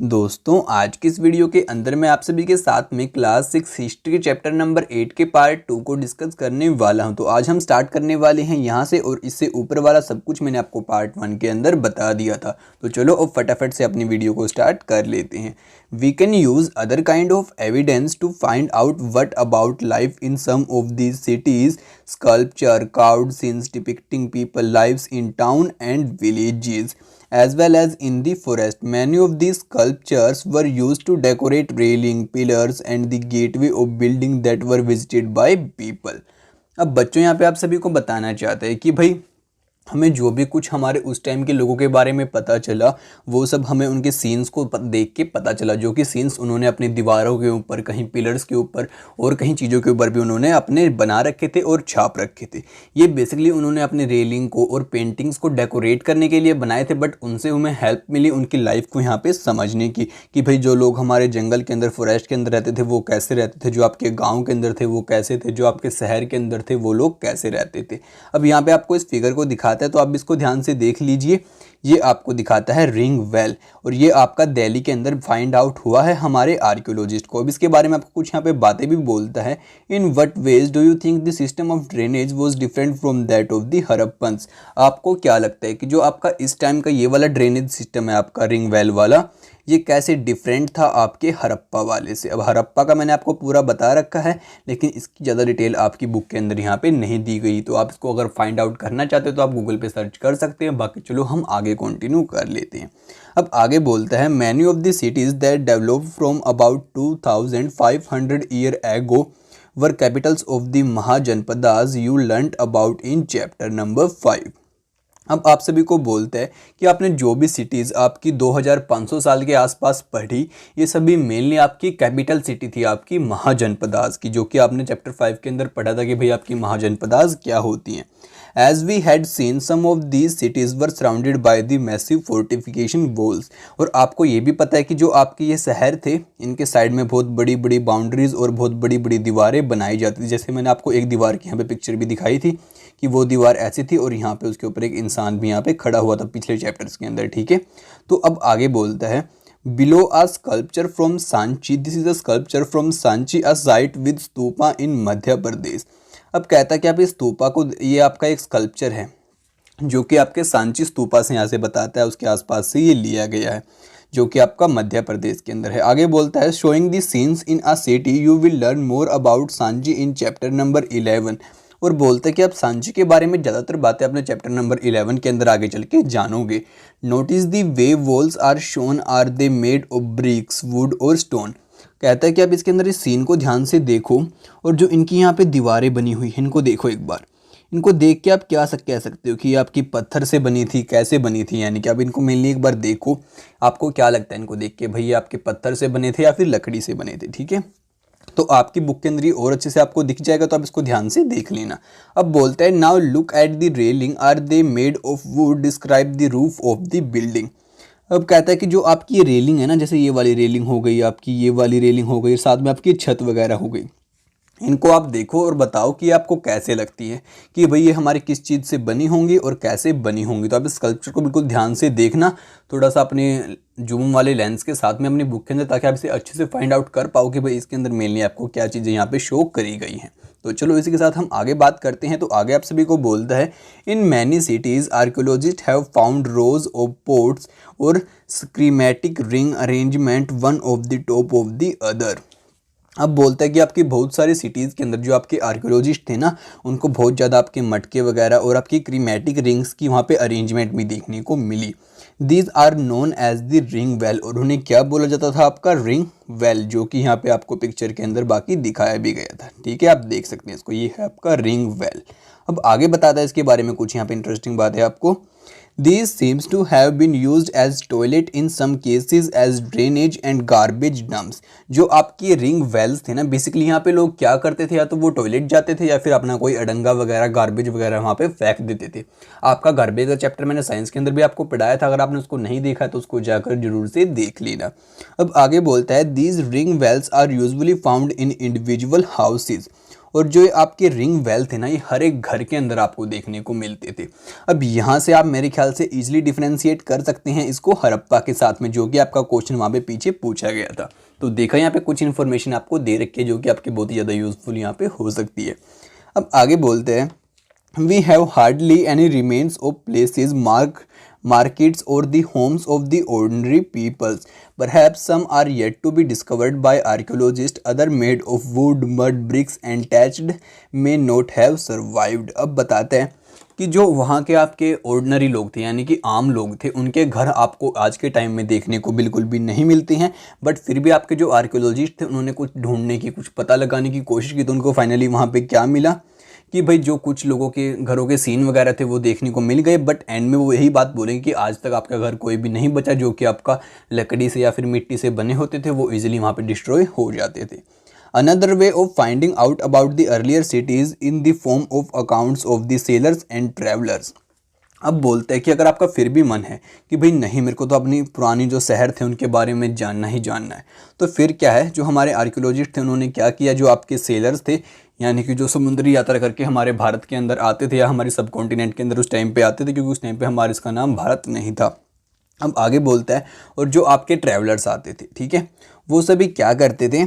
दोस्तों आज की इस वीडियो के अंदर मैं आप सभी के साथ में क्लास 6 हिस्ट्री चैप्टर नंबर 8 के पार्ट 2 को डिस्कस करने वाला हूं। तो आज हम स्टार्ट करने वाले हैं यहां से, और इससे ऊपर वाला सब कुछ मैंने आपको पार्ट 1 के अंदर बता दिया था। तो चलो अब फटाफट से अपनी वीडियो को स्टार्ट कर लेते हैं। We can use other kind of evidence to find out what about life in some of these cities, sculpture, carved scenes depicting people lives in town and villages as well as in the forest. Many of these sculptures were used to decorate railing, pillars and the gateway of building that were visited by people. अब बच्चों यहाँ पे आप सभी को बताना चाहते हैं कि भाई हमें जो भी कुछ हमारे उस टाइम के लोगों के बारे में पता चला वो सब हमें उनके सीन्स को देख के पता चला, जो कि सीन्स उन्होंने अपनी दीवारों के ऊपर, कहीं पिलर्स के ऊपर और कहीं चीज़ों के ऊपर भी उन्होंने अपने बना रखे थे और छाप रखे थे। ये बेसिकली उन्होंने अपने रेलिंग को और पेंटिंग्स को डेकोरेट करने के लिए बनाए थे, बट उनसे उन्हें हेल्प मिली उनकी लाइफ को यहाँ पर समझने की कि भाई जो लोग हमारे जंगल के अंदर, फॉरेस्ट के अंदर रहते थे वो कैसे रहते थे, जो आपके गाँव के अंदर थे वो कैसे थे, जो आपके शहर के अंदर थे वो लोग कैसे रहते थे। अब यहाँ पर आपको इस फिगर को दिखाता है तो आप इसको ध्यान से देख लीजिए। ये आपको दिखाता है रिंग वेल, और ये आपका दिल्ली के अंदर फाइंड आउट हुआ है हमारे आर्कियोलॉजिस्ट को। अब इसके बारे में आपको कुछ यहाँ पे बातें भी बोलता है। In what ways do you think the system of drainage was different from that of the Harappans. आपको क्या लगता है कि जो आपका इस टाइम का ये वाला ड्रेनेज सिस्टम है आपका रिंग वेल वाला, ये कैसे डिफरेंट था आपके हड़प्पा वाले से। अब हड़प्पा का मैंने आपको पूरा बता रखा है, लेकिन इसकी ज़्यादा डिटेल आपकी बुक के अंदर यहाँ पे नहीं दी गई। तो आप इसको अगर फाइंड आउट करना चाहते हो तो आप गूगल पे सर्च कर सकते हैं। बाकी चलो हम आगे कंटिन्यू कर लेते हैं। अब आगे बोलता है many of the cities that develop from about 2500 year ago were Capitals of the mahajanapadas you learned about in chapter number 5। अब आप सभी को बोलते हैं कि आपने जो भी सिटीज़ आपकी 2500 साल के आसपास पढ़ी, ये सभी मेनली आपकी कैपिटल सिटी थी आपकी महाजनपदास की, जो कि आपने चैप्टर 5 के अंदर पढ़ा था कि भाई आपकी महाजनपदास क्या होती हैं। As we had seen, some of these cities were surrounded by the massive fortification walls। और आपको ये भी पता है कि जो आपके ये शहर थे, इनके साइड में बहुत बड़ी बड़ी बाउंड्रीज और बहुत बड़ी बड़ी दीवारें बनाई जाती थी। जैसे मैंने आपको एक दीवार की यहाँ पे पिक्चर भी दिखाई थी कि वो दीवार ऐसी थी और यहाँ पे उसके ऊपर एक इंसान भी यहाँ पे खड़ा हुआ था पिछले चैप्टर्स के अंदर, ठीक है। तो अब आगे बोलता है below a sculpture from Sanchi, this is a sculpture from Sanchi, a site with stupa in Madhya Pradesh. अब कहता है कि आप इस स्तूपा को, ये आपका एक स्कल्पचर है जो कि आपके सांची स्तूपा से यहाँ से बताता है, उसके आसपास से ये लिया गया है, जो कि आपका मध्य प्रदेश के अंदर है। आगे बोलता है showing the scenes in a city you will learn more about Sanchi in chapter number 11। और बोलते हैं कि आप सांची के बारे में ज़्यादातर बातें अपने चैप्टर नंबर 11 के अंदर आगे चल के जानोगे। Notice the way walls are shown, are they made of bricks, wood और स्टोन। कहता है कि आप इसके अंदर इस सीन को ध्यान से देखो, और जो इनकी यहाँ पे दीवारें बनी हुई हैं इनको देखो एक बार। इनको देख के आप क्या कह सकते हो कि ये आपकी पत्थर से बनी थी, कैसे बनी थी, यानी कि आप इनको मेनली एक बार देखो। आपको क्या लगता है इनको देख के, भाई ये आपके पत्थर से बने थे या फिर लकड़ी से बने थे, ठीक है। तो आपकी बुक के अंदर ये और अच्छे से आपको दिख जाएगा, तो आप इसको ध्यान से देख लेना। अब बोलता है now look at the railing, are they made of wood, describe the roof of the building. अब कहता है कि जो आपकी ये रेलिंग है ना, जैसे ये वाली रेलिंग हो गई आपकी, ये वाली रेलिंग हो गई, साथ में आपकी छत वगैरह हो गई, इनको आप देखो और बताओ कि आपको कैसे लगती है कि भाई ये हमारी किस चीज़ से बनी होंगी और कैसे बनी होंगी। तो आप इस स्कल्पचर को बिल्कुल ध्यान से देखना, थोड़ा सा अपने जूम वाले लेंस के साथ में अपनी बुक के अंदर, ताकि आप इसे अच्छे से फाइंड आउट कर पाओ कि भाई इसके अंदर मेनली आपको क्या चीज़ें यहाँ पे शो करी गई हैं। तो चलो इसी के साथ हम आगे बात करते हैं। तो आगे आप सभी को बोलता है in many cities archaeologists have found rows of ports और schematic ring arrangement one of the top of the other. अब बोलता है कि आपकी बहुत सारी सिटीज़ के अंदर जो आपके आर्कियोलॉजिस्ट थे ना, उनको बहुत ज़्यादा आपके मटके वगैरह और आपकी क्रीमेटिक रिंग्स की वहाँ पे अरेंजमेंट भी देखने को मिली। These are known as the ring well, और उन्हें क्या बोला जाता था आपका रिंग वेल, जो कि यहाँ पे आपको पिक्चर के अंदर बाकी दिखाया भी गया था, ठीक है। आप देख सकते हैं इसको, ये है आपका रिंग वेल। अब आगे बताता है इसके बारे में कुछ यहाँ पे इंटरेस्टिंग बात है आपको। These seems to have been used as toilet in some cases as drainage and garbage dumps। जो आपकी रिंग वेल्स थे ना, बेसिकली यहाँ पे लोग क्या करते थे, या तो वो टॉयलेट जाते थे या फिर अपना कोई अडंगा वगैरह, गार्बेज वगैरह वहाँ पे फेंक देते थे। आपका गार्बेज का चैप्टर मैंने साइंस के अंदर भी आपको पढ़ाया था, अगर आपने उसको नहीं देखा तो उसको जाकर जरूर से देख लेना। अब आगे बोलता है these ring wells are usually found in individual houses, और जो आपके रिंग वेल थे ना, ये हर एक घर के अंदर आपको देखने को मिलते थे। अब यहाँ से आप मेरे ख्याल से इजीली डिफ्रेंशिएट कर सकते हैं इसको हड़प्पा के साथ में, जो कि आपका क्वेश्चन वहाँ पे पीछे पूछा गया था। तो देखा यहाँ पे कुछ इन्फॉर्मेशन आपको दे रखी है जो कि आपके बहुत ही ज़्यादा यूजफुल यहाँ पे हो सकती है। अब आगे बोलते हैं, we have hardly any remains of places, markets or the homes of the ordinary peoples. Perhaps some are yet to be discovered by archaeologists. Other made of wood, mud, bricks and thatched may not have survived. अब बताते हैं कि जो वहाँ के आपके ordinary लोग थे यानी कि आम लोग थे, उनके घर आपको आज के टाइम में देखने को बिल्कुल भी नहीं मिलते हैं। बट फिर भी आपके जो आर्कियोलॉजिस्ट थे उन्होंने कुछ ढूंढने की, कुछ पता लगाने की कोशिश की, तो उनको फाइनली वहाँ पे क्या मिला कि भाई जो कुछ लोगों के घरों के सीन वगैरह थे वो देखने को मिल गए। बट एंड में वो यही बात बोलेंगे कि आज तक आपका घर कोई भी नहीं बचा जो कि आपका लकड़ी से या फिर मिट्टी से बने होते थे, वो इजीली वहाँ पे डिस्ट्रॉय हो जाते थे। Another way of finding out about the earlier cities in the form of accounts of the sellers and travellers. अब बोलते हैं कि अगर आपका फिर भी मन है कि भाई नहीं, मेरे को तो अपनी पुरानी जो शहर थे उनके बारे में जानना ही जानना है, तो फिर क्या है, जो हमारे आर्कियोलॉजिस्ट थे उन्होंने क्या किया, जो आपके सेलर्स थे यानी कि जो समुद्री यात्रा करके हमारे भारत के अंदर आते थे या हमारे सब कॉन्टिनेंट के अंदर उस टाइम पे आते थे, क्योंकि उस टाइम पे हमारे इसका नाम भारत नहीं था। अब आगे बोलता है, और जो आपके ट्रैवलर्स आते थे, ठीक है, वो सभी क्या करते थे,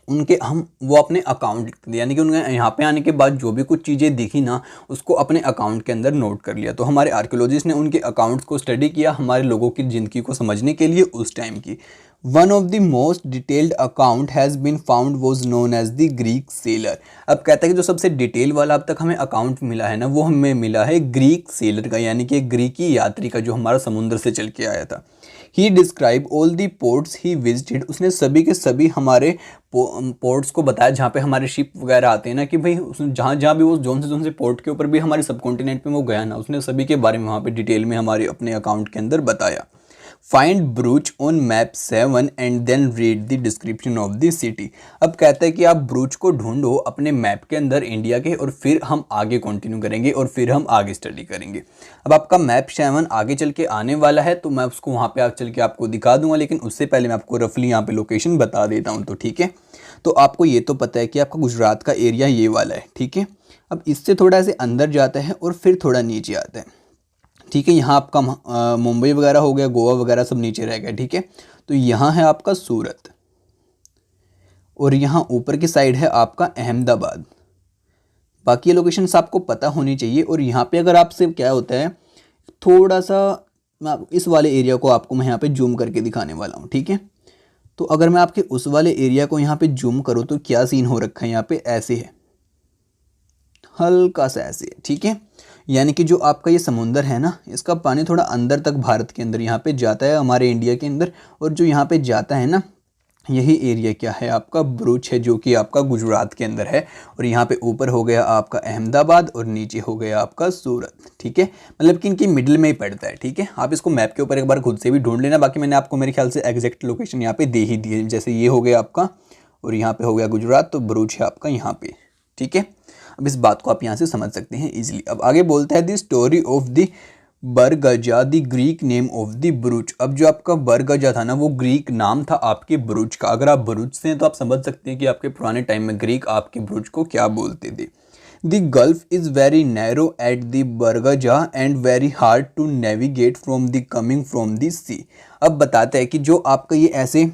वो अपने अकाउंट लिखते थे, यानी कि उनके यहाँ पे आने के बाद जो भी कुछ चीज़ें दिखी ना उसको अपने अकाउंट के अंदर नोट कर लिया। तो हमारे आर्कियोलॉजिस्ट ने उनके अकाउंट्स को स्टडी किया हमारे लोगों की ज़िंदगी को समझने के लिए उस टाइम की। One of the most detailed account has been found was known as the Greek sailor. अब कहता है कि जो सबसे डिटेल वाला अब तक हमें अकाउंट मिला है ना, वो हमें मिला है ग्रीक सेलर का, यानी कि ग्रीकी यात्री का जो हमारा समुद्र से चल के आया था। He describe all the ports he visited. उसने सभी के सभी हमारे पोर्ट्स को बताया जहाँ पे हमारे शिप वगैरह आते हैं ना, कि भाई उसने जहाँ जहाँ भी वो जोन से पोर्ट के ऊपर भी हमारे सब कॉन्टिनेंट में वो गया ना, उसने सभी के बारे में वहाँ पे डिटेल में हमारे अपने अकाउंट के अंदर बताया। Find Broach on map 7 and then read the description of the city. अब कहता है कि आप ब्रूच को ढूंढो अपने मैप के अंदर इंडिया के, और फिर हम आगे कंटिन्यू करेंगे और फिर हम आगे स्टडी करेंगे। अब आपका मैप 7 आगे चल के आने वाला है, तो मैं उसको वहाँ पे आगे चल के आपको दिखा दूंगा, लेकिन उससे पहले मैं आपको रफली यहाँ पे लोकेशन बता देता हूँ। तो ठीक है, तो आपको ये तो पता है कि आपका गुजरात का एरिया ये वाला है, ठीक है। अब इससे थोड़ा ऐसे अंदर जाता है और फिर थोड़ा नीचे आता है, ठीक है। यहाँ आपका मुंबई वगैरह हो गया, गोवा वगैरह सब नीचे रह गया, ठीक है। तो यहाँ है आपका सूरत, और यहाँ ऊपर की साइड है आपका अहमदाबाद। बाकी ये लोकेशंस आपको पता होनी चाहिए। और यहाँ पे अगर आपसे क्या होता है, थोड़ा सा इस वाले एरिया को आपको मैं यहाँ पे जूम करके दिखाने वाला हूँ, ठीक है। तो अगर मैं आपके उस वाले एरिया को यहाँ पे जूम करूँ तो क्या सीन हो रखा है, यहाँ पे ऐसे है, हल्का सा ऐसे है, ठीक है। यानी कि जो आपका ये समुंदर है ना, इसका पानी थोड़ा अंदर तक भारत के अंदर यहाँ पे जाता है, हमारे इंडिया के अंदर। और जो यहाँ पे जाता है ना, यही एरिया क्या है आपका भरूच है, जो कि आपका गुजरात के अंदर है। और यहाँ पे ऊपर हो गया आपका अहमदाबाद और नीचे हो गया आपका सूरत, ठीक है। मतलब कि इनकी मिडिल में ही पड़ता है, ठीक है। आप इसको मैप के ऊपर एक बार खुद से भी ढूंढ लेना। बाकी मैंने आपको मेरे ख्याल से एग्जैक्ट लोकेशन यहाँ पे दे ही दी है। जैसे ये हो गया आपका, और यहाँ पे हो गया गुजरात, तो भरूच है आपका यहाँ पे, ठीक है। अब इस बात को आप यहाँ से समझ सकते हैं इजीली। अब आगे बोलता है the story of the Barygaza, the Greek name of the Broach. अब जो आपका बरगजा था ना, वो ग्रीक नाम था आपके ब्रूच का। अगर आप ब्रूच से हैं तो आप समझ सकते हैं कि आपके पुराने टाइम में ग्रीक आपके ब्रूच को क्या बोलते थे। The gulf is very narrow at the Barygaza and very hard to navigate from the coming from the sea. अब बताते हैं कि जो आपका ये ऐसे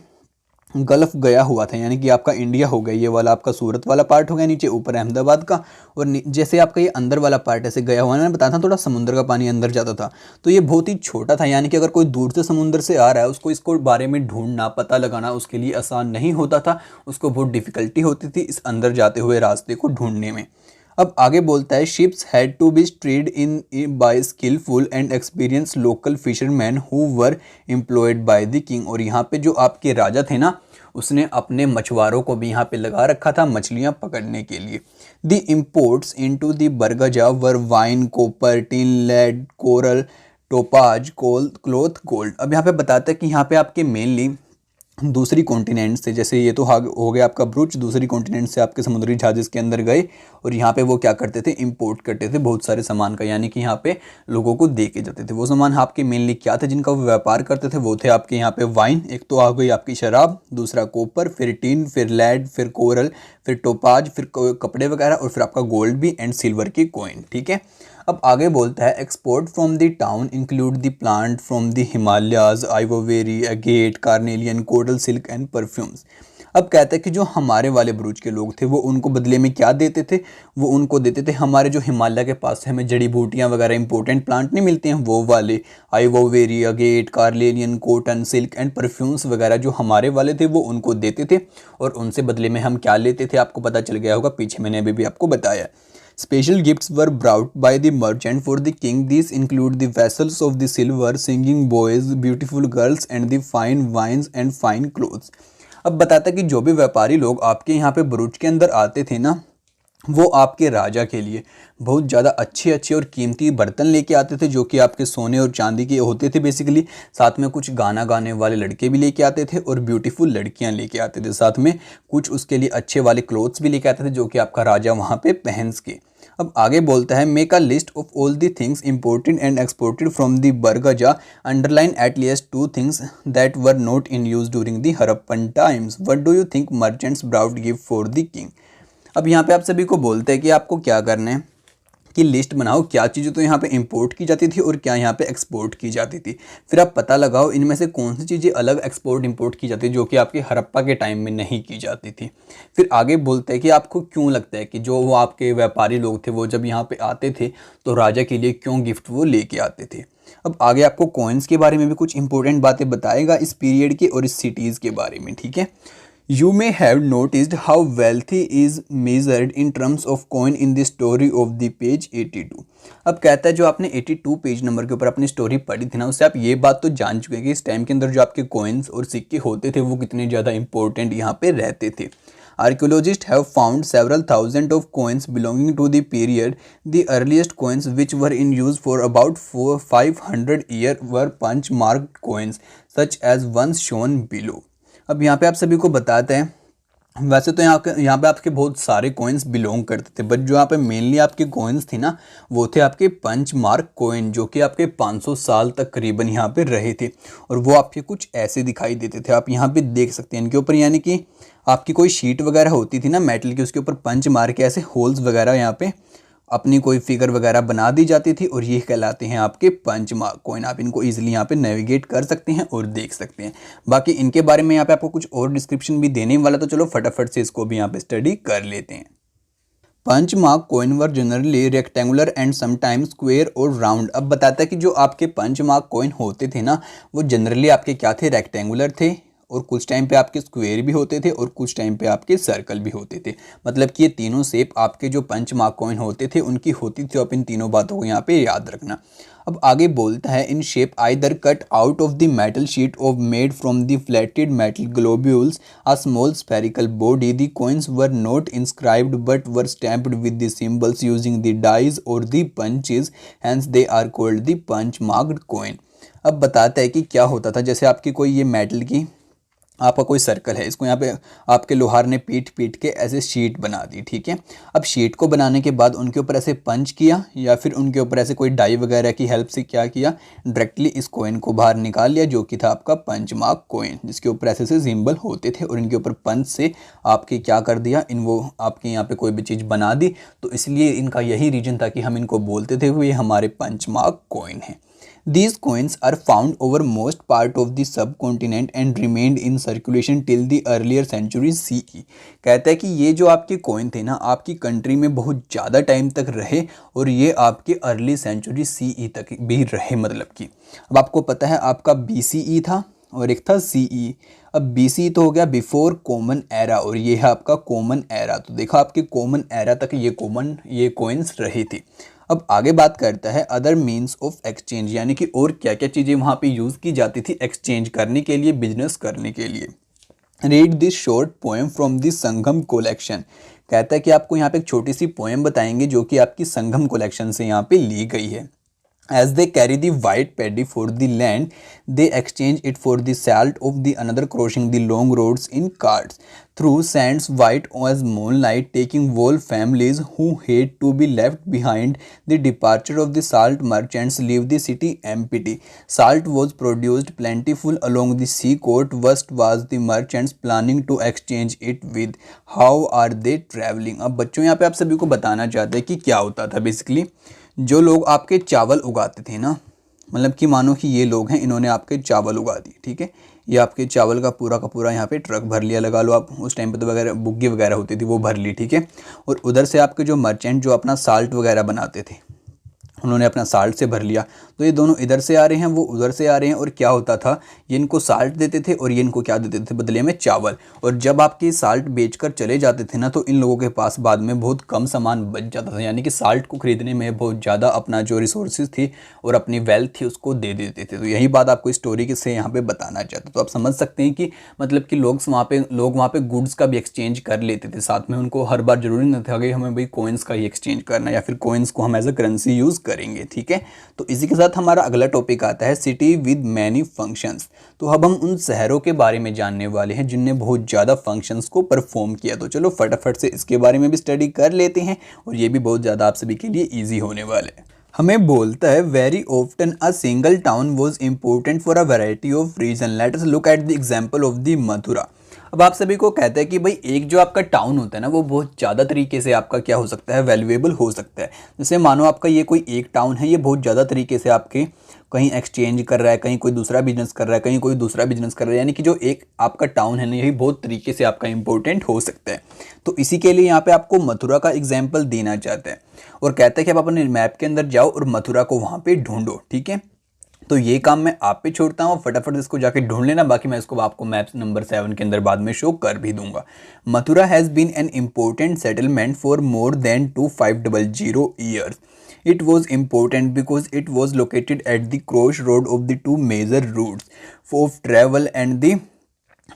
गल्फ गया हुआ था, यानी कि आपका इंडिया हो गया, ये वाला आपका सूरत वाला पार्ट हो गया नीचे, ऊपर अहमदाबाद का, और जैसे आपका ये अंदर वाला पार्ट ऐसे गया हुआ है ना, बताया था थोड़ा समुद्र का पानी अंदर जाता था, तो ये बहुत ही छोटा था। यानी कि अगर कोई दूर से समुद्र से आ रहा है, उसको इसको बारे में ढूंढना, पता लगाना उसके लिए आसान नहीं होता था, उसको बहुत डिफिकल्टी होती थी इस अंदर जाते हुए रास्ते को ढूंढने में। अब आगे बोलता है ships had to be steered in by skilful and experience local fisherman who were employed by the king. और यहाँ पे जो आपके राजा थे ना, उसने अपने मछुआरों को भी यहाँ पे लगा रखा था मछलियाँ पकड़ने के लिए। The imports into the Barygaza were wine, copper, tin, lead, coral, topaz, cloth, gold. अब यहाँ पे बताता है कि यहाँ पे आपके मेनली दूसरी कॉन्टिनेंट से, जैसे ये तो हो गया आपका ब्रूच, दूसरी कॉन्टिनेंट से आपके समुद्री जहाज इसके अंदर गए और यहाँ पे वो क्या करते थे, इंपोर्ट करते थे बहुत सारे सामान का, यानी कि यहाँ पे लोगों को दे के जाते थे। वो सामान आपके मेनली क्या थे जिनका वो व्यापार करते थे, वो थे आपके यहाँ पे वाइन, एक तो आ गई आपकी शराब, दूसरा कॉपर, फिर टिन, फिर लेड, फिर कोरल, फिर टोपाज, फिर कपड़े वगैरह, और फिर आपका गोल्ड भी एंड सिल्वर की कॉइन। ठीक है, अब आगे बोलता है export from the town include the plant from the Himalayas, ivory, agate, carnelian, coral, silk and perfumes. अब कहता है कि जो हमारे वाले ब्रूच के लोग थे वो उनको बदले में क्या देते थे, वो उनको देते थे हमारे जो हिमालय के पास से हमें जड़ी बूटियाँ वगैरह इंपॉर्टेंट प्लांट नहीं मिलते हैं, वो वाले ivory, agate, carnelian, cotton, silk and perfumes वगैरह जो हमारे वाले थे वो उनको देते थे, और उनसे बदले में हम क्या लेते थे आपको पता चल गया होगा, पीछे मैंने अभी भी आपको बताया। Special gifts were brought by the merchant for the king. These include the vessels of the silver, singing boys, beautiful girls, and the fine wines and fine clothes. अब बताता है कि जो भी व्यापारी लोग आपके यहाँ पे ब्रूच के अंदर आते थे ना, वो आपके राजा के लिए बहुत ज़्यादा अच्छे अच्छे और कीमती बर्तन लेके आते थे, जो कि आपके सोने और चांदी के होते थे बेसिकली। साथ में कुछ गाना गाने वाले लड़के भी लेके आते थे और ब्यूटीफुल लड़कियां लेके आते थे। साथ में कुछ उसके लिए अच्छे वाले क्लोथ्स भी लेके आते थे, जो कि आपका राजा वहाँ पे पहन के। अब आगे बोलता है make a list of all the things imported and exported from the Barygaza, underline at least 2 things that were not in use during the Harappan times. What do you think merchants brought give for the king. अब यहाँ पे आप सभी को बोलते हैं कि आपको क्या करना है कि लिस्ट बनाओ क्या चीज़ें तो यहाँ पे इंपोर्ट की जाती थी और क्या यहाँ पे एक्सपोर्ट की जाती थी। फिर आप पता लगाओ इनमें से कौन सी चीज़ें अलग एक्सपोर्ट इंपोर्ट की जाती है जो कि आपके हड़प्पा के टाइम में नहीं की जाती थी। फिर आगे बोलते हैं कि आपको क्यों लगता है कि जो वो आपके व्यापारी लोग थे वो जब यहाँ पे आते थे तो राजा के लिए क्यों गिफ्ट वो लेके आते थे। अब आगे आपको कॉइन्स के बारे में भी कुछ इंपॉर्टेंट बातें बताएगा इस पीरियड के और इस सिटीज़ के बारे में। ठीक है, You may have noticed how wealthy is measured in terms of coin in the story of the page 82। अब कहता है जो आपने 82 पेज नंबर के ऊपर अपनी स्टोरी पढ़ी थी ना, उससे आप ये बात तो जान चुके हैं कि इस टाइम के अंदर जो आपके कॉइन्स और सिक्के होते थे वो कितने ज़्यादा इंपॉर्टेंट यहाँ पे रहते थे। Archaeologists have found several thousand of coins belonging to the period. The earliest coins which were in use for about 500 years were punch marked coins such as ones shown below। अब यहाँ पे आप सभी को बताते हैं वैसे तो यहाँ पे आपके बहुत सारे कॉइन्स बिलोंग करते थे, बट जो यहाँ पे मेनली आपके कॉइन्स थी ना वो थे आपके पंच मार्क कॉइन, जो कि आपके 500 साल तक करीबन यहाँ पे रहे थे और वो आपके कुछ ऐसे दिखाई देते थे। आप यहाँ पे देख सकते हैं इनके ऊपर, यानी कि आपकी कोई शीट वगैरह होती थी ना मेटल की, उसके ऊपर पंच मार के ऐसे होल्स वगैरह यहाँ पे अपनी कोई फिगर वगैरह बना दी जाती थी और ये कहलाते हैं आपके पंच मार्क कॉइन। आप इनको इजीली यहाँ पे नेविगेट कर सकते हैं और देख सकते हैं। बाकी इनके बारे में यहाँ पे आपको कुछ और डिस्क्रिप्शन भी देने वाला, तो चलो फटाफट से इसको भी यहाँ पे स्टडी कर लेते हैं। Punch mark coin were generally rectangular and sometimes square और राउंड। अब बताता है कि जो आपके पंच मार्क कॉइन होते थे ना वो जनरली आपके क्या थे, रेक्टेंगुलर थे, और कुछ टाइम पे आपके स्क्वायर भी होते थे और कुछ टाइम पे आपके सर्कल भी होते थे। मतलब कि ये तीनों शेप आपके जो पंच मार्क कॉइन होते थे उनकी होती थी। आप इन तीनों बातों को यहाँ पे याद रखना। अब आगे बोलता है in shape either cut out of the metal sheet of made from the flatted metal globules a small spherical body. The coins were not inscribed but were stamped with the symbols using the dies or the punches, hence they are called the punch marked coin. अब बताता है कि क्या होता था, जैसे आपकी कोई ये मेटल की आपका कोई सर्कल है, इसको यहाँ पे आपके लोहार ने पीट पीट के ऐसे शीट बना दी। ठीक है, अब शीट को बनाने के बाद उनके ऊपर ऐसे पंच किया या फिर उनके ऊपर ऐसे कोई डाई वगैरह की हेल्प से क्या किया, डायरेक्टली इस कॉइन को बाहर निकाल लिया जो कि था आपका पंच मार्क कॉइन, जिसके ऊपर ऐसे से सिंबल होते थे और इनके ऊपर पंच से आपके क्या कर दिया, इन वो आपके यहाँ पे कोई भी चीज़ बना दी। तो इसलिए इनका यही रीजन था कि हम इनको बोलते थे कि ये हमारे पंच मार्क कॉइन है। These coins are found over most part of the subcontinent and remained in circulation till the earlier century CE। कहता है कि ये जो आपके कॉइन थे ना आपकी कंट्री में बहुत ज़्यादा टाइम तक रहे और ये आपके अर्ली सेंचुरी CE तक भी रहे। मतलब कि अब आपको पता है आपका BCE था और एक था CE। अब BCE तो हो गया बिफोर कॉमन एरा और ये है आपका कॉमन एरा। तो देखा आपके कॉमन एरा तक ये कॉइन्स रही थी। अब आगे बात करता है अदर मीन्स ऑफ एक्सचेंज, यानी कि और क्या क्या चीज़ें वहाँ पे यूज़ की जाती थी एक्सचेंज करने के लिए, बिजनेस करने के लिए। Read this short poem from this Sangam collection. कहता है कि आपको यहाँ पे एक छोटी सी पोएम बताएंगे जो कि आपकी संगम कलेक्शन से यहाँ पे ली गई है। As they carry the white paddy for the land, they exchange it for the salt of the another, crossing the long roads in carts through sands white as moonlight, taking whole families who hate to be left behind. The departure of the salt merchants leave the city empty. Salt was produced plentiful along the seacoast. What was the merchants planning to exchange it with? How are they traveling? अब बच्चों यहाँ पे आप सभी को बताना चाहते हैं कि क्या होता था बेसिकली। जो लोग आपके चावल उगाते थे ना, मतलब कि मानो कि ये लोग हैं, इन्होंने आपके चावल उगा दिए, ठीक है। ये आपके चावल का पूरा यहाँ पे ट्रक भर लिया, लगा लो आप। उस टाइम पे तो वगैरह बुग्गी वगैरह होती थी, वो भर ली, ठीक है। और उधर से आपके जो मर्चेंट जो अपना साल्ट वगैरह बनाते थे, उन्होंने अपना साल्ट से भर लिया। तो ये दोनों इधर से आ रहे हैं, वो उधर से आ रहे हैं। और क्या होता था, ये इनको साल्ट देते थे और ये इनको क्या देते थे बदले में, चावल। और जब आपके साल्ट बेचकर चले जाते थे ना, तो इन लोगों के पास बाद में बहुत कम सामान बच जाता था, यानी कि साल्ट को खरीदने में बहुत ज़्यादा अपना जो रिसोर्सेज थी और अपनी वेल्थ थी उसको दे देते थे। तो यही बात आपको स्टोरी से यहाँ पे बताना चाहते। तो आप समझ सकते हैं कि मतलब कि लोग वहाँ पे गुड्स का भी एक्सचेंज कर लेते थे साथ में। उनको हर बार जरूरी नहीं था कि हमें भाई कोइंस का ही एक्सचेंज करना या फिर कोइंस को हम एज अ करेंसी यूज़ करेंगे, ठीक है। तो इसी के साथ हमारा अगला टॉपिक आता है सिटी विद मैनी फंक्शंस। तो अब हम उन शहरों के बारे में जानने वाले हैं जिनने बहुत ज़्यादा फंक्शंस को परफॉर्म किया। तो चलो फटाफट से इसके बारे में भी स्टडी कर लेते हैं, और ये भी बहुत ज़्यादा आप सभी के लिए ईजी होने वाले हैं। हमें बोलता है very often a single town was important for a variety of region. Let us look at the example of the Mathura. अब आप सभी को कहते हैं कि भाई एक जो आपका टाउन होता है ना, वो बहुत ज़्यादा तरीके से आपका क्या हो सकता है, वैल्यूएबल हो सकता है। जैसे मानो आपका ये कोई एक टाउन है, ये बहुत ज़्यादा तरीके से आपके कहीं एक्सचेंज कर रहा है, कहीं कोई दूसरा बिजनेस कर रहा है, कहीं कोई दूसरा बिजनेस कर रहा है, यानी कि जो एक आपका टाउन है ना, यही बहुत तरीके से आपका इंपॉर्टेंट हो सकता है। तो इसी के लिए यहाँ पे आपको मथुरा का एग्जाम्पल देना चाहते हैं, और कहते हैं कि आप अपने मैप के अंदर जाओ और मथुरा को वहाँ पे ढूंढो, ठीक है। तो ये काम मैं आप पे छोड़ता हूँ, फटाफट इसको जाके ढूंढ लेना, बाकी मैं इसको आपको मैप नंबर 7 के अंदर बाद में शो कर भी दूंगा। Mathura has been an important settlement for more than 2500 years. It was important because it was located at the crossroad of the two major routes of travel and the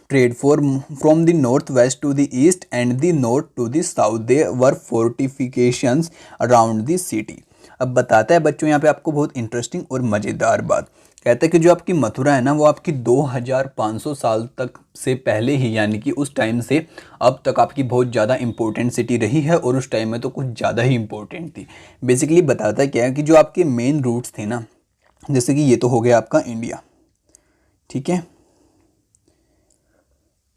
trade from the northwest to the east and the north to the south. There were fortifications around the city. अब बताता है बच्चों यहाँ पे आपको बहुत interesting और मज़ेदार बात। कहता है कि जो आपकी मथुरा है ना, वो आपकी 2500 साल तक से पहले ही, यानी कि उस टाइम से अब तक आपकी बहुत ज़्यादा इंपॉर्टेंट सिटी रही है, और उस टाइम में तो कुछ ज़्यादा ही इंपॉर्टेंट थी। बेसिकली बताता है क्या है कि जो आपके मेन रूट्स थे ना, जैसे कि ये तो हो गया आपका इंडिया, ठीक है।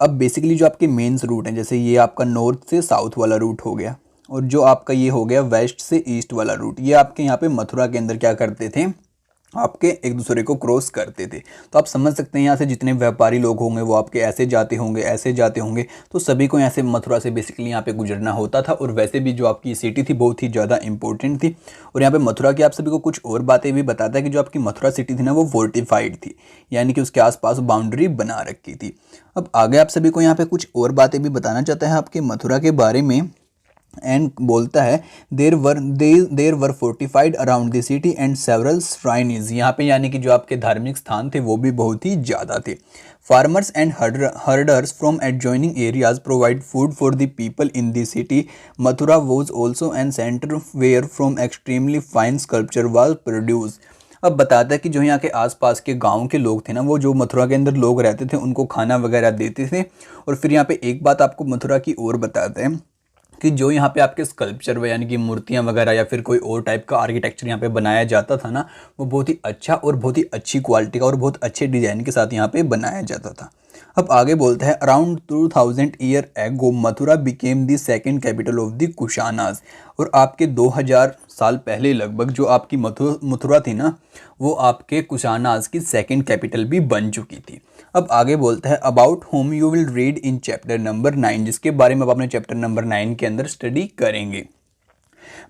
अब बेसिकली जो आपके मेन्स रूट हैं, जैसे ये आपका नॉर्थ से साउथ वाला रूट हो गया, और जो आपका ये हो गया वेस्ट से ईस्ट वाला रूट, ये आपके यहाँ पे मथुरा के अंदर क्या करते थे, आपके एक दूसरे को क्रॉस करते थे। तो आप समझ सकते हैं यहाँ से जितने व्यापारी लोग होंगे वो आपके ऐसे जाते होंगे, ऐसे जाते होंगे, तो सभी को यहाँ से मथुरा से बेसिकली यहाँ पे गुजरना होता था। और वैसे भी जो आपकी सिटी थी बहुत ही ज़्यादा इंपॉर्टेंट थी। और यहाँ पे मथुरा की आप सभी को कुछ और बातें भी बताता है कि जो आपकी मथुरा सिटी थी ना, वो फोर्टिफाइड थी, यानी कि उसके आसपास बाउंड्री बना रखी थी। अब आगे आप सभी को यहाँ पे कुछ और बातें भी बताना चाहता है आपके मथुरा के बारे में, एंड बोलता है there were fortified around the city and several shrines. यहाँ पे यानी कि जो आपके धार्मिक स्थान थे वो भी बहुत ही ज़्यादा थे। Farmers and herders from adjoining areas provide food for the people in the city. Mathura was also an centre where from extremely fine sculpture was produce. अब बताता है कि जो यहाँ के आसपास के गांव के लोग थे ना, वो जो मथुरा के अंदर लोग रहते थे उनको खाना वगैरह देते थे। और फिर यहाँ पे एक बात आपको मथुरा की और बताते हैं कि जो यहाँ पे आपके स्कल्पचर यानी कि मूर्तियाँ वगैरह या फिर कोई और टाइप का आर्किटेक्चर यहाँ पे बनाया जाता था ना, वो बहुत ही अच्छा और बहुत ही अच्छी क्वालिटी का और बहुत अच्छे डिज़ाइन के साथ यहाँ पे बनाया जाता था। अब आगे बोलता है around 2000 year ago Mathura became the second capital of the Kushanas. और आपके 2000 साल पहले लगभग जो आपकी मथुरा थी ना, वो आपके कुशानाज की सेकंड कैपिटल भी बन चुकी थी। अब आगे बोलता है about home you will read in chapter number 9, जिसके बारे में आप अपने चैप्टर नंबर 9 के अंदर स्टडी करेंगे।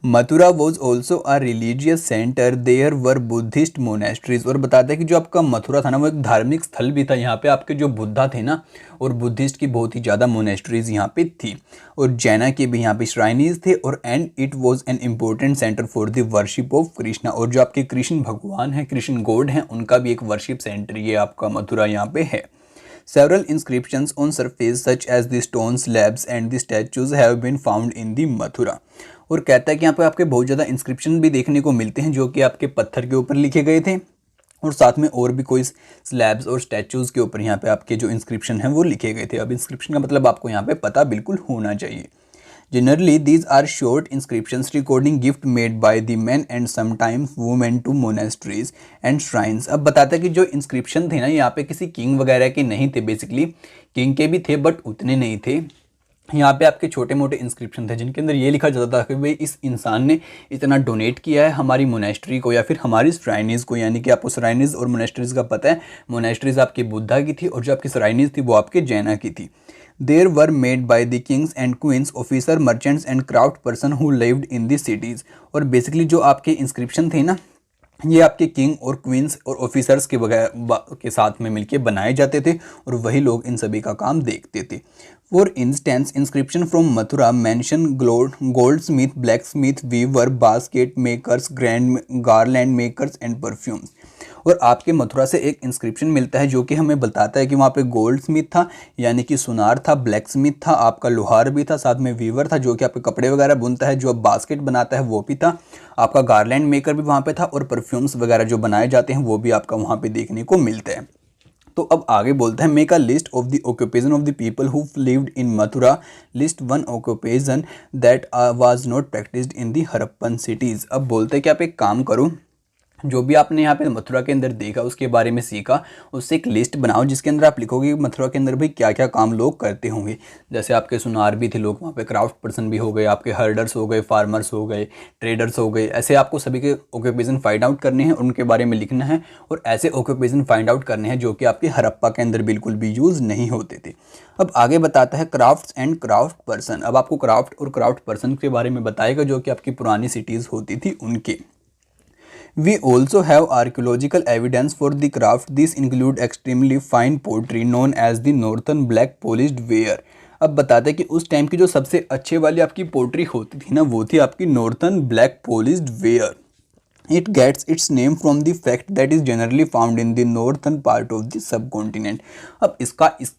Mathura was also a religious centre, there were Buddhist monasteries. और बताता है कि जो आपका मथुरा था ना, वो एक धार्मिक स्थल भी था। यहाँ पे आपके जो बुद्धा थे ना, और बुद्धिस्ट की बहुत ही ज़्यादा मोनेस्ट्रीज यहाँ पे थी, और जैना के भी यहाँ पे श्राइनीज थे। और and it was an important centre for the worship of Krishna. और जो आपके कृष्ण भगवान हैं, कृष्ण गॉड हैं, उनका भी एक वर्शिप सेंटर ये आपका मथुरा यहाँ पे है। Several inscriptions on surface such as the stone slabs and the statues have been found in the Mathura। और कहता है कि यहाँ पे आपके बहुत ज़्यादा इंस्क्रिप्शन भी देखने को मिलते हैं जो कि आपके पत्थर के ऊपर लिखे गए थे, और साथ में और भी कोई स्लैब्स और स्टैचूज़ के ऊपर यहाँ पे आपके जो इंस्क्रिप्शन हैं वो लिखे गए थे। अब इंस्क्रिप्शन का मतलब आपको यहाँ पे पता बिल्कुल होना चाहिए। Generally, these are short inscriptions recording gift made by the men and sometimes women to monasteries and shrines। अब बताता है कि जो इंस्क्रिप्शन थे ना यहाँ पे किसी किंग वगैरह के नहीं थे, बेसिकली किंग के भी थे बट उतने नहीं थे। यहाँ पे आपके छोटे मोटे इंस्क्रिप्शन थे जिनके अंदर ये लिखा जाता था कि भाई इस इंसान ने इतना डोनेट किया है हमारी मोनेस्ट्री को या फिर हमारी श्राइनीज़ को। यानी कि आपको श्राइनीज़ और मोनेस्ट्रीज़ का पता है, मोनेस्ट्रीज़ आपकी बुद्धा की थी और जो आपकी श्राइनीज़ थी वो आपके जैना की थी। There were made by the kings and queens, officer, merchants and craft person who lived in the cities। और बेसिकली जो आपके इंस्क्रिप्शन थे ना ये आपके किंग और क्वींस और ऑफिसर्स के के साथ में मिलके बनाए जाते थे और वही लोग इन सभी का काम देखते थे। For instance inscription from Mathura mention goldsmith, blacksmith, weaver, basket makers, grand garland makers and perfumes. और आपके मथुरा से एक इंस्क्रिप्शन मिलता है जो कि हमें बताता है कि वहाँ पे गोल्ड स्मिथ था यानी कि सुनार था, ब्लैक स्मिथ था, आपका लोहार भी था, साथ में वीवर था जो कि आपके कपड़े वगैरह बुनता है, जो अब बास्केट बनाता है वो भी था, आपका गारलैंड मेकर भी वहाँ पे था, और परफ्यूम्स वगैरह जो बनाए जाते हैं वो भी आपका वहाँ पे देखने को मिलते हैं। तो अब आगे बोलता है make a list of the occupation of the people who lived in Mathura, list one occupation that was not practised in the Harappan cities. अब बोलते हैं कि आप एक काम करो, जो भी आपने यहाँ पे मथुरा के अंदर देखा उसके बारे में सीखा, उससे एक लिस्ट बनाओ जिसके अंदर आप लिखोगे मथुरा के अंदर भाई क्या क्या काम लोग करते होंगे। जैसे आपके सुनार भी थे लोग वहाँ पे, क्राफ्ट पर्सन भी हो गए, आपके हर्डर्स हो गए, फार्मर्स हो गए, ट्रेडर्स हो गए। ऐसे आपको सभी के ऑक्यूपेशन फाइंड आउट करने हैं, उनके बारे में लिखना है, और ऐसे ऑक्यूपेशन फाइंड आउट करने हैं जो कि आपके हड़प्पा के अंदर बिल्कुल भी यूज़ नहीं होते थे। अब आगे बताता है क्राफ्ट्स एंड क्राफ्ट पर्सन। अब आपको क्राफ्ट और क्राफ्ट पर्सन के बारे में बताएगा जो कि आपकी पुरानी सिटीज़ होती थी उनके। We also have archaeological evidence for the craft. This include extremely fine pottery known as the northern black polished ware। अब बताते हैं कि उस टाइम की जो सबसे अच्छे वाली आपकी पोट्री होती थी ना वो थी आपकी northern black polished where. It gets its name from the fact that is generally found in the northern part of the subcontinent। अब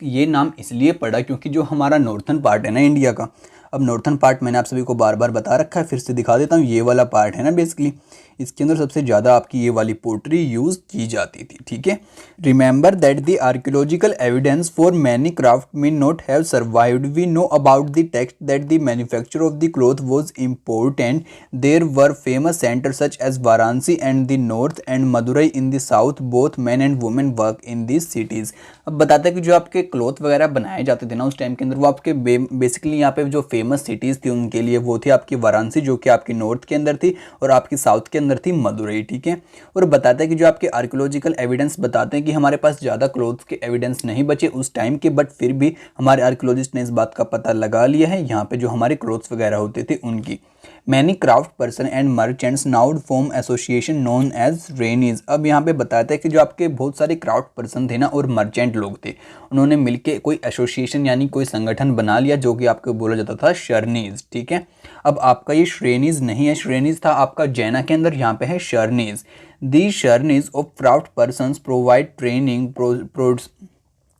ये नाम इसलिए पड़ा क्योंकि जो हमारा नॉर्थर्न पार्ट है ना इंडिया का, अब नॉर्थर्न पार्ट मैंने आप सभी को बार बार बता रखा है, फिर से दिखा देता हूँ। ये वाला पार्ट है ना बेसिकली, इसके अंदर सबसे ज़्यादा आपकी ये वाली पोट्री यूज़ की जाती थी। ठीक है, remember that the archaeological evidence for many craft may not have survived. We know about the text that the manufacture of the cloth was important. There were famous centre such as Varanasi and the north and Madurai in the south. Both man and women work in this cities. अब बताते हैं कि जो आपके cloth वगैरह बनाए जाते थे ना उस टाइम के अंदर, वो आपके बेसिकली यहाँ पे जो फेमस सिटीज़ थी उनके लिए वो थी आपकी वाराणसी जो कि आपकी नॉर्थ के अंदर थी, और आपकी साउथ के अंदर थी मदुरई। ठीक है, और बताता है कि जो आपके आर्कियोलॉजिकल एविडेंस बताते हैं कि हमारे पास ज़्यादा क्लॉथ्स के एविडेंस नहीं बचे उस टाइम के, बट फिर भी हमारे आर्कियोलॉजिस्ट ने इस बात का पता लगा लिया है यहाँ पे जो हमारे क्लॉथ्स वगैरह होते थे उनकी। Many craft person and merchants now form association known as रेनीज। अब यहाँ पे बताता है कि जो आपके बहुत सारे क्राफ्ट पर्सन थे ना और मर्चेंट लोग थे, उन्होंने मिलके कोई एसोसिएशन यानी कोई संगठन बना लिया जो कि आपको बोला जाता था शर्नीज। ठीक है, अब आपका ये श्रेणीज नहीं है, श्रेणीज था आपका जैना के अंदर, यहाँ पे है शर्नीज। दी शर्नीज of craft person provide training,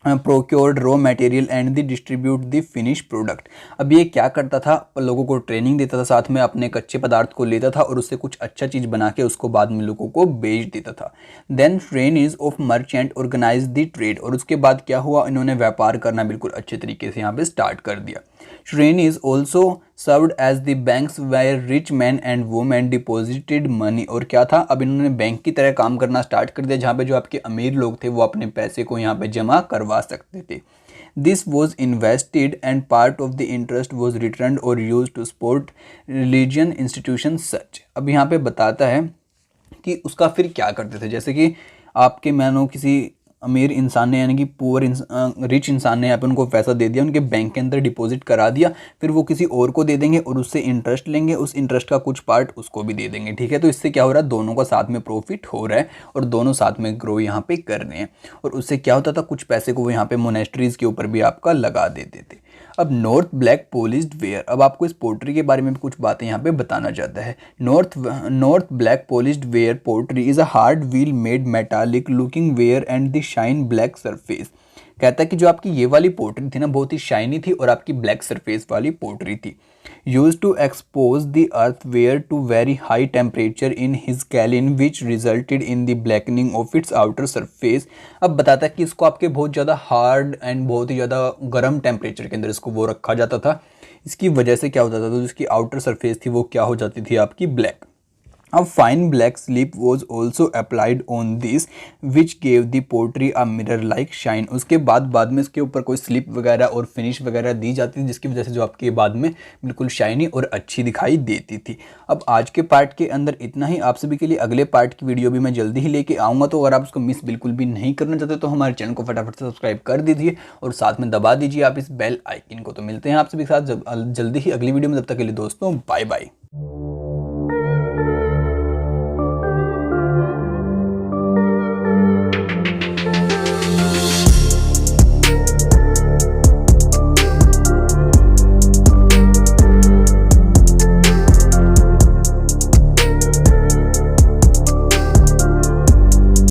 procured raw material and the distribute the finish product. अब ये क्या करता था, लोगों को ट्रेनिंग देता था, साथ में अपने कच्चे पदार्थ को लेता था और उससे कुछ अच्छा चीज़ बना के उसको बाद में लोगों को बेच देता था। देन श्रेणीज of merchant organise the trade. और उसके बाद क्या हुआ, इन्होंने व्यापार करना बिल्कुल अच्छे तरीके से यहाँ पे स्टार्ट कर दिया। श्रेणीज also served as the banks where rich man and women deposited money. और क्या था, अब इन्होंने बैंक की तरह काम करना स्टार्ट कर दिया जहाँ पे जो आपके अमीर लोग थे वो अपने पैसे को यहाँ पे जमा करवा सकते थे। This was invested and part of the interest was return or use to support religion institution such. अब यहाँ पे बताता है कि उसका फिर क्या करते थे, जैसे कि आपके मानो किसी अमीर इंसान ने यानी कि रिच इंसान ने यहाँ पे उनको पैसा दे दिया, उनके बैंक के अंदर डिपॉजिट करा दिया, फिर वो किसी और को दे देंगे और उससे इंटरेस्ट लेंगे, उस इंटरेस्ट का कुछ पार्ट उसको भी दे देंगे। ठीक है, तो इससे क्या हो रहा है, दोनों का साथ में प्रॉफिट हो रहा है और दोनों साथ में ग्रो यहाँ पे कर रहे हैं। और उससे क्या होता था, कुछ पैसे को वो यहाँ पे मोनेस्ट्रीज के ऊपर भी आपका लगा देते थे। अब नॉर्थ ब्लैक पॉलिश्ड वेयर, अब आपको इस पोट्री के बारे में भी कुछ बातें यहाँ पे बताना चाहता है। North black polished ware pottery is a hard wheel made metallic looking ware and the shine black surface. कहता है कि जो आपकी ये वाली पोर्ट्री थी ना बहुत ही शाइनी थी और आपकी ब्लैक सरफेस वाली पोर्ट्री थी। Use to expose the earthenware to very high temperature in his kiln which resulted in the blackening of its outer surface. अब बताता है कि इसको आपके बहुत ज़्यादा हार्ड एंड बहुत ही ज़्यादा गर्म टेम्परेचर के अंदर इसको वो रखा जाता था। इसकी वजह से क्या होता था, तो जिसकी आउटर सरफेस थी वो क्या हो जाती थी आपकी ब्लैक। अब fine black slip was also applied on this which gave the portray a mirror like shine. उसके बाद में इसके ऊपर कोई स्लिप वगैरह और फिनिश वगैरह दी जाती थी जिसकी वजह से जो आपके बाद में बिल्कुल शाइनी और अच्छी दिखाई देती थी। अब आज के पार्ट के अंदर इतना ही। आप सभी के लिए अगले पार्ट की वीडियो भी मैं जल्दी ही लेके आऊँगा, तो अगर आप उसको मिस बिल्कुल भी नहीं करना चाहते तो हमारे चैनल को फटाफट से सब्सक्राइब कर दीजिए और साथ में दबा दीजिए आप इस बेल आइकन को। तो मिलते हैं आप सभी के साथ जल्दी ही अगली वीडियो में, तब तक के लिए दोस्तों बाय बाय।